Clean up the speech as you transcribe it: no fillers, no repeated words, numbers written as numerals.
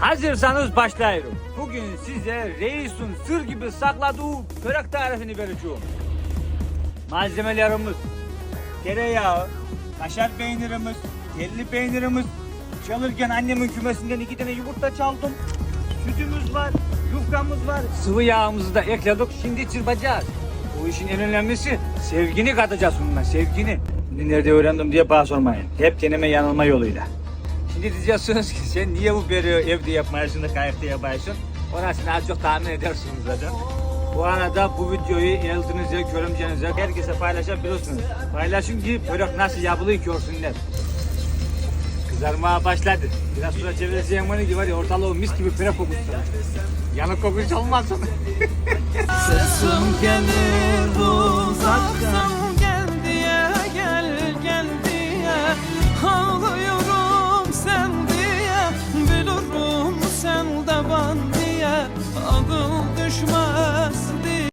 Hazırsanız başlıyorum. Bugün size reisin sır gibi sakladığı börek tarifini vereceğim. Malzemelerimiz: tereyağı, kaşar peynirimiz, telli peynirimiz. Çalırken annemin kümesinden 2 tane yumurta çaldım. Sütümüz var, yufkamız var. Sıvı yağımızı da ekledik. Şimdi çırpacağız. Bu işin en önemlisi sevgini katacağız bununla, sevgini. Şimdi nerede öğrendim diye bana sormayın. Hep deneme yanılma yoluyla. Şimdi diyeceksiniz ki sen niye bu böreği evde yapmayasın da kayıkta yapıyorsun? Orasını az çok tahmin edersiniz zaten. Bu arada bu videoyu eltinize, görümcenize, herkese paylaşabilirsiniz. Paylaşın ki börek nasıl yapılıyor görsünler. Kızarmaya başladı. Biraz sonra çevireceğim onu ki var ya ortalığı mis gibi börek kokusu. Yanık kokusu olmasın. Sesim gelir uzaktan,